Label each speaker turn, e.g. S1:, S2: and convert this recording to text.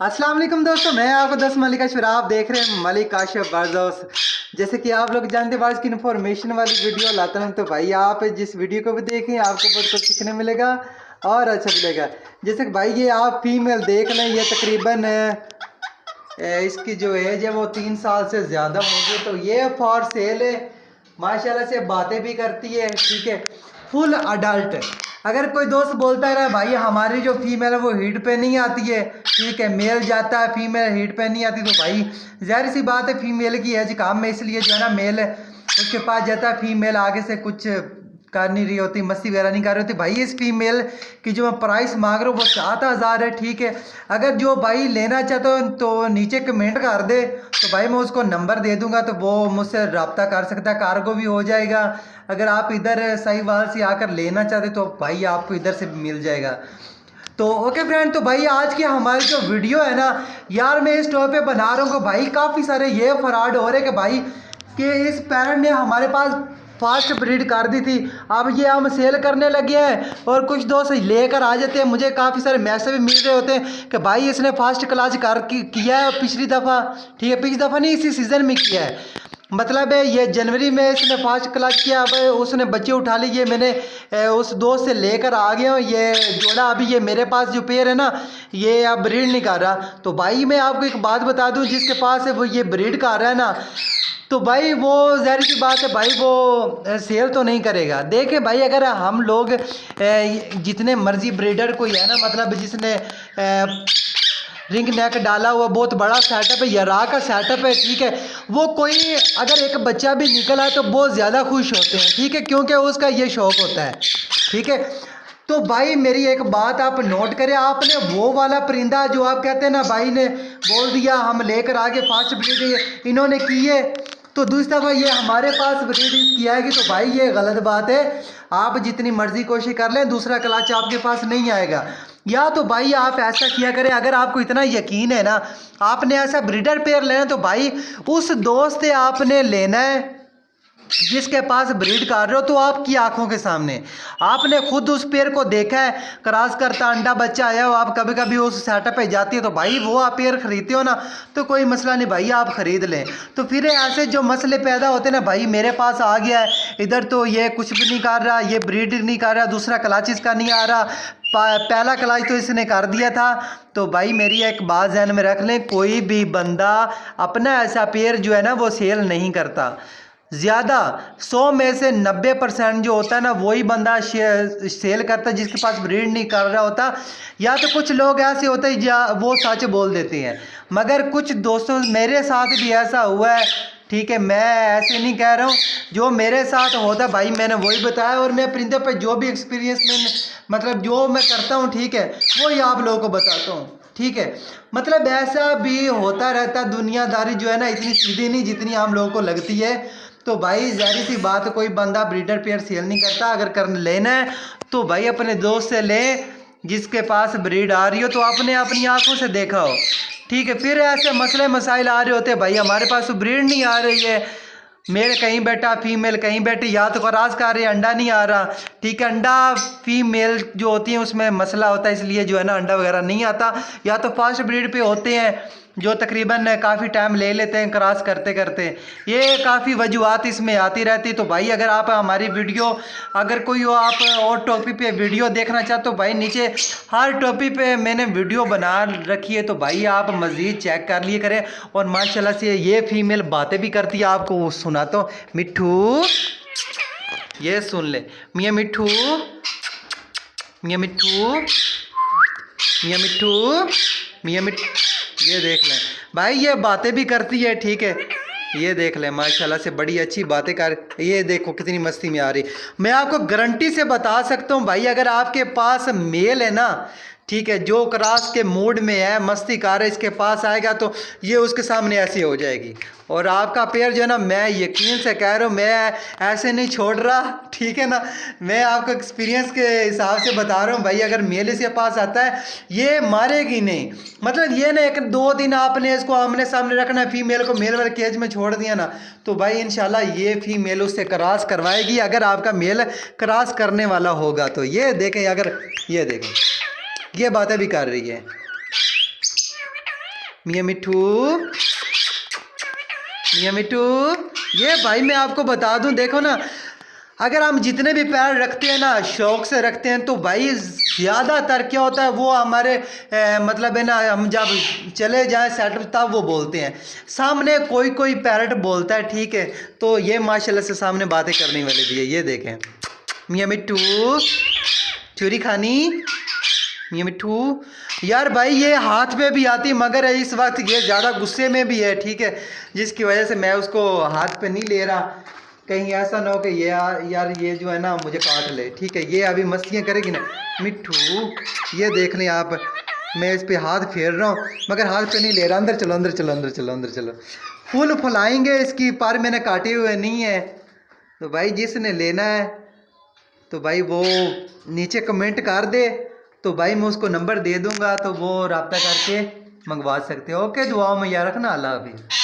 S1: अस्सलाम वालेकुम दोस्तों, मैं आपको दस मलिक अशफर, आप देख रहे हैं मलिक काशिफ बरदौस। जैसे कि आप लोग जानते हैं, आज की इन्फॉर्मेशन वाली वीडियो लाता हूं, तो भाई आप जिस वीडियो को भी देखें आपको बहुत कुछ सीखने मिलेगा और अच्छा मिलेगा। जैसे कि भाई ये आप फीमेल देख लें, ये तकरीबन इसकी जो एज है वो 3 साल से ज़्यादा होगी। तो ये फॉर सेल है, माशाल्लाह से बातें भी करती है, ठीक है, फुल अडल्ट। अगर कोई दोस्त बोलता है भाई हमारी जो फीमेल है वो हीट पे नहीं आती है, ठीक है, मेल जाता है फीमेल हीट पे नहीं आती, तो भाई जाहिर सी बात है फीमेल की एज कम है, इसलिए जो है ना मेल उसके पास जाता है, फीमेल आगे से कुछ कर नहीं रही होती, मस्ती वगैरह नहीं कर रही होती। भाई इस फीमेल की जो मैं प्राइस मांग रहा हूँ वो 7,000 है, ठीक है। अगर जो भाई लेना चाहते हो तो नीचे कमेंट कर दे, तो भाई मैं उसको नंबर दे दूंगा, तो वो मुझसे रब्ता कर सकता है, कार्गो भी हो जाएगा। अगर आप इधर साहिवाल से आकर लेना चाहते तो भाई आपको इधर से मिल जाएगा। तो ओके फ्रेंड, तो भाई आज की हमारी जो वीडियो है ना यार, मैं इस टॉप पे बना रहा हूँ कि भाई काफ़ी सारे ये फ्रॉड हो रहे कि भाई कि इस पेरेंट ने हमारे पास फास्ट ब्रीड कर दी थी, अब ये हम सेल करने लगे हैं। और कुछ दोस्त लेकर आ जाते हैं, मुझे काफ़ी सारे मैसेज भी मिल रहे होते हैं कि भाई इसने फास्ट क्लास किया है पिछली दफ़ा, ठीक है, पिछली दफ़ा नहीं इसी सीज़न में किया है, मतलब है ये जनवरी में इसने फास्ट क्लास किया। अब उसने बच्चे उठा लिए, मैंने उस दोस्त से लेकर आ गया हूँ ये जोड़ा। अभी ये मेरे पास जो पेयर है ना ये अब ब्रीड नहीं कर रहा। तो भाई मैं आपको एक बात बता दूँ, जिसके पास है वो ये ब्रीड कर रहा है ना, तो भाई वो जाहिर सी बात है भाई वो सेल तो नहीं करेगा। देखे भाई, अगर हम लोग जितने मर्जी ब्रीडर कोई है ना, मतलब जिसने रिंग नेक डाला हुआ बहुत बड़ा सेटअप है, यरा का सेटअप है, ठीक है, वो कोई अगर एक बच्चा भी निकला है तो बहुत ज़्यादा खुश होते हैं, ठीक है, क्योंकि उसका ये शौक होता है, ठीक है। तो भाई मेरी एक बात आप नोट करें, आपने वो वाला परिंदा जो आप कहते हैं ना भाई ने बोल दिया हम लेकर आगे फास्ट ब्रीड इन्होंने की है, तो दूसरा भाई ये हमारे पास ब्रीड किया है कि, तो भाई ये गलत बात है। आप जितनी मर्जी कोशिश कर लें दूसरा क्लच आपके पास नहीं आएगा। या तो भाई आप ऐसा किया करें, अगर आपको इतना यकीन है ना आपने ऐसा ब्रीडर पेयर लेना, तो भाई उस दोस्त से आपने लेना है जिसके पास ब्रीड कर रहे हो, तो आपकी आंखों के सामने आपने खुद उस पेयर को देखा है, क्रॉस करता अंडा बच्चा आया हो, आप कभी कभी उस सेटअप पे जाती है, तो भाई वो आप पेयर खरीदते हो ना, तो कोई मसला नहीं भाई आप खरीद लें। तो फिर ऐसे जो मसले पैदा होते हैं ना, भाई मेरे पास आ गया है इधर तो ये कुछ भी नहीं कर रहा, ये ब्रीड नहीं कर रहा, दूसरा क्लच इसका नहीं आ रहा, पहला क्लच तो इसने कर दिया था। तो भाई मेरी एक बात ध्यान में रख लें, कोई भी बंदा अपना ऐसा पेयर जो है ना वो सेल नहीं करता। ज़्यादा 100 में से 90% जो होता है ना वही बंदा सेल करता है जिसके पास ब्रीड नहीं कर रहा होता। या तो कुछ लोग ऐसे होते हैं या वो सच बोल देते हैं, मगर कुछ दोस्तों मेरे साथ भी ऐसा हुआ है, ठीक है, मैं ऐसे नहीं कह रहा हूँ, जो मेरे साथ होता है भाई मैंने वही बताया, और मैं परिंदे पे जो भी एक्सपीरियंस मैंने मतलब जो मैं करता हूँ, ठीक है, वही आप लोगों को बताता हूँ, ठीक है। मतलब ऐसा भी होता रहता, दुनियादारी जो है ना इतनी सीधी नहीं जितनी हम लोगों को लगती है। तो भाई जाहिर सी बात है कोई बंदा ब्रीडर पेयर सेल नहीं करता, अगर कर लेना है तो भाई अपने दोस्त से ले जिसके पास ब्रीड आ रही हो, तो आपने अपनी आंखों से देखा हो, ठीक है। फिर ऐसे मसले मसाइल आ रहे होते हैं, भाई हमारे पास तो ब्रीड नहीं आ रही है, मेल कहीं बैठा फीमेल कहीं बैठी, या तो क्रॉस कर रही है अंडा नहीं आ रहा, ठीक है, अंडा फीमेल जो होती है उसमें मसला होता है, इसलिए जो है ना अंडा वगैरह नहीं आता, या तो फास्ट ब्रीड पे होते हैं जो तकरीबन काफ़ी टाइम ले लेते हैं क्रॉस करते करते, ये काफ़ी वजूहत इसमें आती रहती। तो भाई अगर आप हमारी वीडियो अगर कोई हो आप और टॉपिक पे वीडियो देखना चाहते हो, भाई नीचे हर टॉपिक पे मैंने वीडियो बना रखी है, तो भाई आप मज़ीद चेक कर लिए करें। और माशाल्लाह से ये फीमेल बातें भी करती है, आपको सुनाता हूँ, मिट्ठू ये सुन ले, मियाँ मिट्ठू, मियाँ मिट्ठू, मियाँ मिट्ठू, मियाँ मिट्ठू, ये देख लें भाई ये बातें भी करती है, ठीक है, ये देख लें माशाल्लाह से बड़ी अच्छी बातें कर, ये देखो कितनी मस्ती में आ रही। मैं आपको गारंटी से बता सकता हूँ भाई अगर आपके पास मेल है ना, ठीक है, जो क्रॉस के मूड में है मस्ती कर है, इसके पास आएगा तो ये उसके सामने ऐसी हो जाएगी। और आपका पेयर जो है ना मैं यकीन से कह रहा हूँ मैं ऐसे नहीं छोड़ रहा, ठीक है ना, मैं आपको एक्सपीरियंस के हिसाब से बता रहा हूँ भाई अगर मेल इसके पास आता है ये मारेगी नहीं। मतलब ये ना 1-2 दिन आपने इसको आमने सामने रखना है, फीमेल को मेल वाले केज में छोड़ दिया ना, तो भाई इंशाल्लाह ये फीमेल उससे क्रॉस करवाएगी, अगर आपका मेल क्रॉस करने वाला होगा तो। ये देखें, अगर ये देखें ये बातें भी कर रही है, मियाँ मिट्ठू, मियाँ मिट्टू। ये भाई मैं आपको बता दूं, देखो ना, अगर हम जितने भी पैर रखते हैं ना, शौक से रखते हैं, तो भाई ज़्यादातर क्या होता है, वो हमारे मतलब है ना, हम जब चले जाएं सेटअप तब वो बोलते हैं। सामने कोई कोई पैरट बोलता है, ठीक है, तो ये माशाल्लाह से सामने बातें करने वाले भी है। ये देखें, मियाँ मिट्टू चूरी खानी, मियाँ मिट्टू। यार भाई ये हाथ पे भी आती, मगर इस वक्त ये ज़्यादा गुस्से में भी है, ठीक है, जिसकी वजह से मैं उसको हाथ पे नहीं ले रहा, कहीं ऐसा ना हो कि ये यार ये जो है ना मुझे काट ले, ठीक है। ये अभी मस्तियाँ करेगी ना मिट्ठू। ये देख लें आप, मैं इस पे हाथ फेर रहा हूँ मगर हाथ पे नहीं ले रहा। अंदर चलो, अंदर चलो, अंदर चलो, अंदर चलो। फूल फुलाएंगे इसकी, पर मैंने काटे हुए नहीं है, तो भाई जिसने लेना है तो भाई वो नीचे कमेंट कर दे, तो भाई मैं उसको नंबर दे दूंगा, तो वो रब्ता करके मंगवा सकते हो। ओके, दुआओं में याद रखना। अल्लाह हाफिज़।